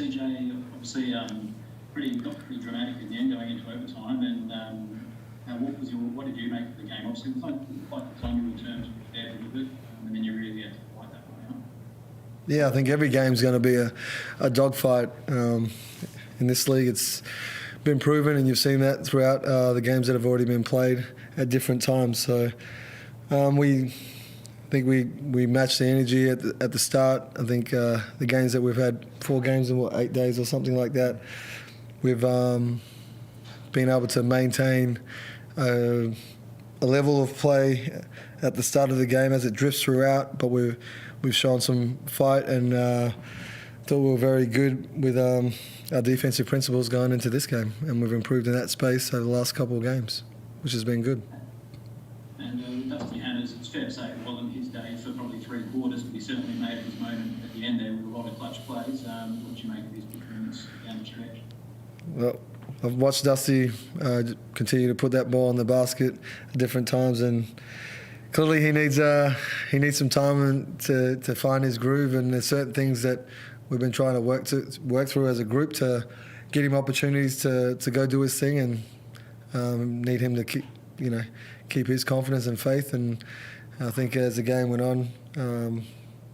CJ, obviously got pretty dramatic in the end going into overtime. And what did you make of the game? Obviously, it was like the time you terms were fair with it, and then you really had to fight that one out. Yeah, I think every game's going to be a dogfight. In this league, it's been proven, and you've seen that throughout the games that have already been played at different times. So we matched the energy at the start. I think the games that we've had, 4 games in 8 days or something like that, we've been able to maintain a level of play at the start of the game as it drifts throughout. But we've shown some fight, and thought we were very good with our defensive principles going into this game, and we've improved in that space over the last couple of games, which has been good. And Dusty Hannah's, it's fair to say it wasn't his day for probably 3 quarters, but he certainly made his moment at the end there with a lot of clutch plays. What do you make of his performance down the stretch? Well, I've watched Dusty continue to put that ball in the basket at different times, and clearly he needs some time to find his groove, and there's certain things that we've been trying to work through as a group to get him opportunities to go do his thing, and need him to keep his confidence and faith. And I think as the game went on,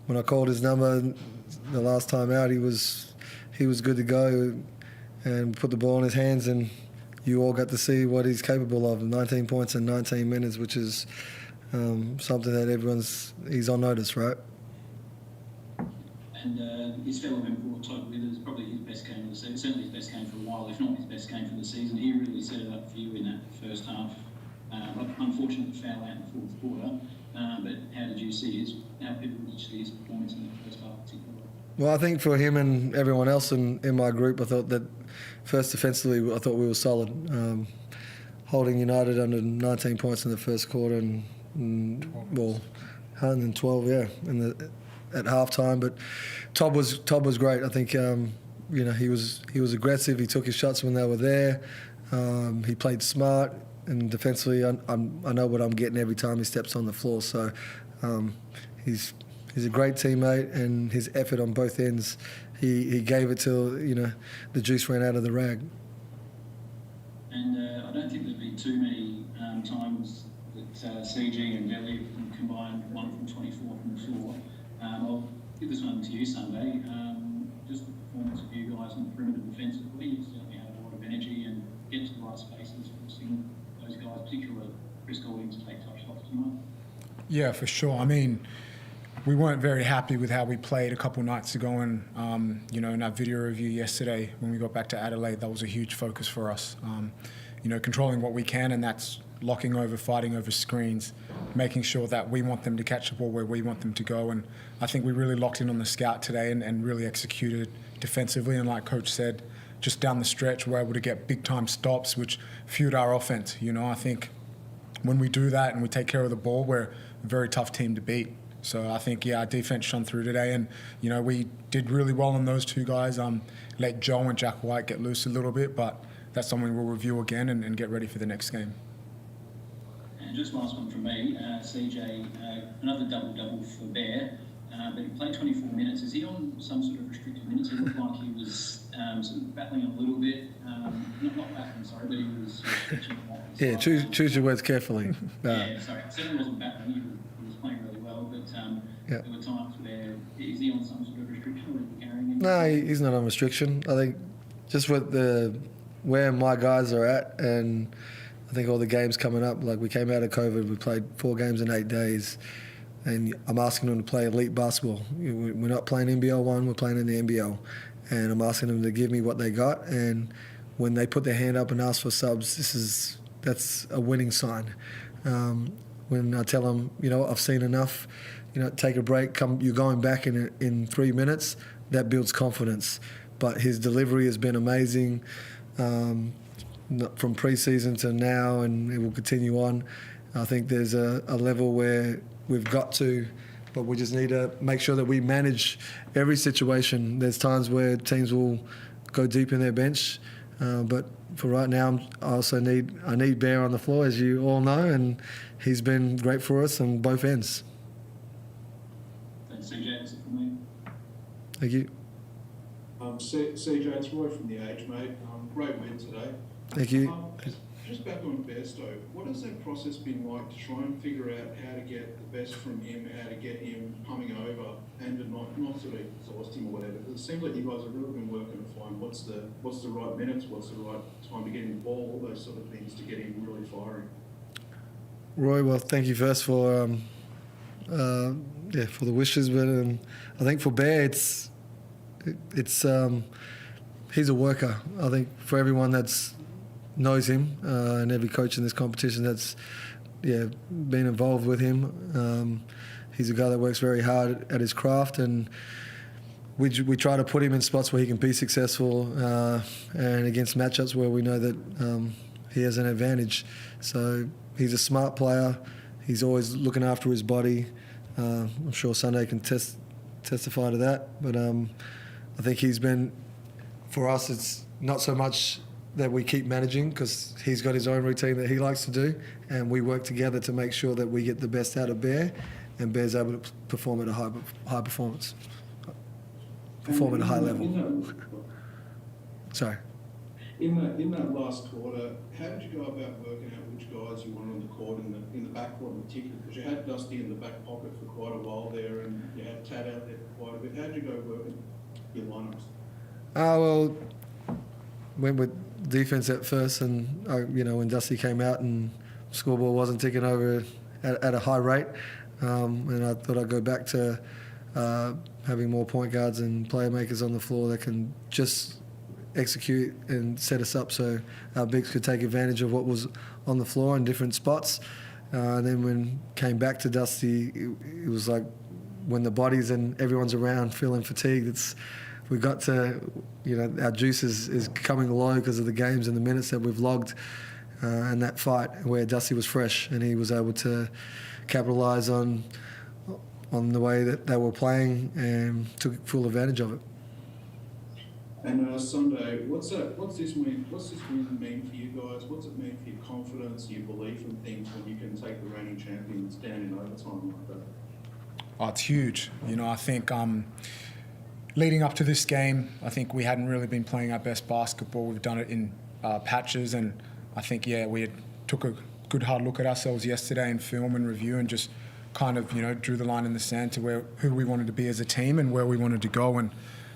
when I called his number the last time out, he was good to go and put the ball in his hands, and you all got to see what he's capable of. 19 points in 19 minutes, which is something that he's on notice, right? And his fellow import Todd Withers, probably his best game of the season, certainly his best game for a while, if not his best game for the season. He really set it up for you in that first half. Unfortunate foul out in the fourth quarter, but how did you see how people did you see his performance in the first half particularly? Well, I think for him and everyone else in my group, I thought that first defensively, I thought we were solid. Holding United under 19 points in the first quarter, and 112, at halftime. But Todd was great. I think he was aggressive. He took his shots when they were there. He played smart, and defensively, I know what I'm getting every time he steps on the floor. So he's a great teammate, and his effort on both ends, he gave it till the juice ran out of the rag. And I don't think there'd be too many times that CG and Belly combined 1 from 24 from the floor. I'll give this one to you, Sunday. Just the performance of you guys on the perimeter defensively, you certainly had a lot of energy and get to the right spaces, forcing those guys, particularly Chris Goulding, to take tough shots tonight. Yeah, for sure. I mean, we weren't very happy with how we played a couple nights ago, and in our video review yesterday when we got back to Adelaide, that was a huge focus for us. Controlling what we can, and that's locking over, fighting over screens, making sure that we want them to catch the ball where we want them to go. And I think we really locked in on the scout today and really executed defensively. And like Coach said, just down the stretch, we're able to get big-time stops, which fueled our offense. I think when we do that and we take care of the ball, we're a very tough team to beat. So I think, our defense shone through today, and, we did really well on those 2 guys. Let Joe and Jack White get loose a little bit, but that's something we'll review again and get ready for the next game. And just last one from me, CJ, another double-double for Bear, but he played 24 minutes. Is he on some sort of restricted minutes? He looked like he was sort of battling a little bit. Not battling, sorry, but he was stretching out. Yeah, choose your words carefully. Yeah, sorry. Certainly wasn't battling. He was playing really well, but there were times where, is he on some sort of restriction, or is he carrying anything? No, he's not on restriction. I think just with where my guys are at, and I think all the games coming up, like we came out of COVID, we played 4 games in 8 days, and I'm asking them to play elite basketball. We're not playing NBL 1, we're playing in the NBL, and I'm asking them to give me what they got, and when they put their hand up and ask for subs, that's a winning sign. When I tell them, I've seen enough, take a break, you're going back in 3 minutes, that builds confidence. But his delivery has been amazing. From pre-season to now, and it will continue on. I think there's a level where we've got to, but we just need to make sure that we manage every situation. There's times where teams will go deep in their bench, but for right now, I need Bear on the floor, as you all know, and he's been great for us on both ends. Thanks, CJ. That's it from me. Thank you. CJ, it's Roy from The Age, mate. Great win today. Thank you. Just back on Bairstow, what has that process been like to try and figure out how to get the best from him, how to get him coming over and to not sort of exhaust him or whatever? Because it seems like you guys have really been working to find what's the right minutes, what's the right time to get him the ball, all those sort of things to get him really firing. Roy, well, thank you first for for the wishes, but I think for Bear, it's he's a worker. I think for everyone that's knows him and every coach in this competition that's been involved with him, he's a guy that works very hard at his craft, and we try to put him in spots where he can be successful and against matchups where we know that he has an advantage. So he's a smart player. He's always looking after his body. I'm sure Sunday can testify to that. But I think he's been, for us, it's not so much that we keep managing because he's got his own routine that he likes to do, and we work together to make sure that we get the best out of Bear, and Bear's able to perform at a high performance, perform at a high level. Sorry. In that last quarter, how did you go about working out which guys you wanted on the court in the backcourt in particular? Because you had Dusty in the back pocket for quite a while there, and you had Tad out there for quite a bit. How did you go working your lineups? Well, went with defense at first, and when Dusty came out and scoreboard wasn't ticking over at a high rate, and I thought I'd go back to having more point guards and playmakers on the floor that can just execute and set us up so our bigs could take advantage of what was on the floor in different spots. And then when came back to Dusty, it was like when the bodies and everyone's around feeling fatigued, we got to, our juice is coming low because of the games and the minutes that we've logged and that fight where Dusty was fresh and he was able to capitalise on the way that they were playing and took full advantage of it. And Sunday, what's this win mean for you guys? What's it mean for your confidence, your belief in things when you can take the reigning champions down in overtime like that? Oh, it's huge. I think leading up to this game, I think we hadn't really been playing our best basketball. We've done it in patches, and I think we took a good hard look at ourselves yesterday in film and review, and just kind of drew the line in the sand to who we wanted to be as a team and where we wanted to go. And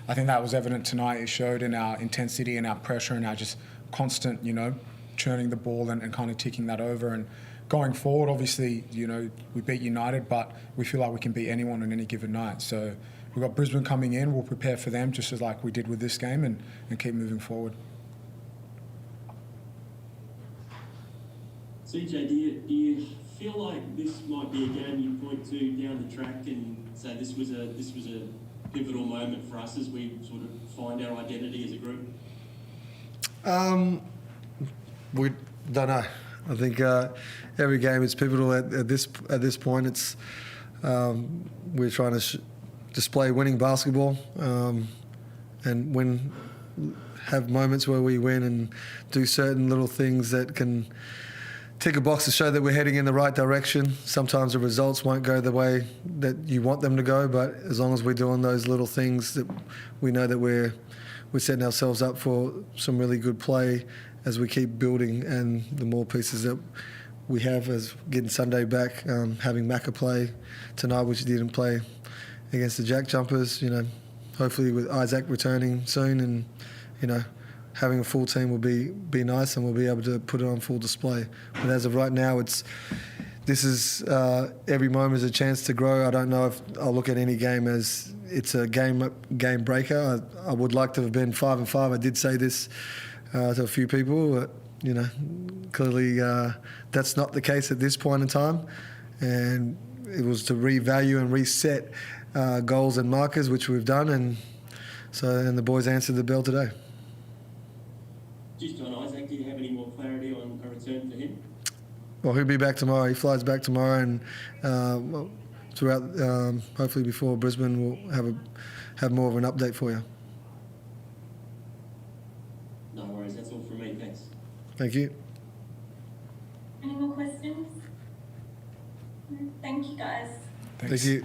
I think that was evident tonight. It showed in our intensity and our pressure and our just constant, churning the ball and kind of ticking that over. And going forward, obviously, we beat United, but we feel like we can beat anyone on any given night. So we've got Brisbane coming in. We'll prepare for them just as like we did with this game and keep moving forward. CJ, do you feel like this might be a game you point to down the track and say this was a pivotal moment for us as we sort of find our identity as a group? We don't know. I think every game is pivotal at this point. It's we're trying to display winning basketball and have moments where we win and do certain little things that can tick a box to show that we're heading in the right direction. Sometimes the results won't go the way that you want them to go, but as long as we're doing those little things, that we know that we're setting ourselves up for some really good play as we keep building, and the more pieces that we have as getting Sunday back, having Macca play tonight, which he didn't play against the Jack Jumpers, hopefully with Isaac returning soon, and having a full team will be nice, and we'll be able to put it on full display. But as of right now, this is every moment is a chance to grow. I don't know if I'll look at any game as it's a game breaker. I would like to have been 5-5. I did say this to a few people, but clearly that's not the case at this point in time. And it was to revalue and reset goals and markers, which we've done, and the boys answered the bell today. Just on Isaac, do you have any more clarity on a return for him? Well, he'll be back tomorrow. He flies back tomorrow, and throughout, hopefully before Brisbane, we'll have more of an update for you. No worries, that's all from me. Thanks. Thank you. Any more questions? Thank you, guys. Thanks. Thank you.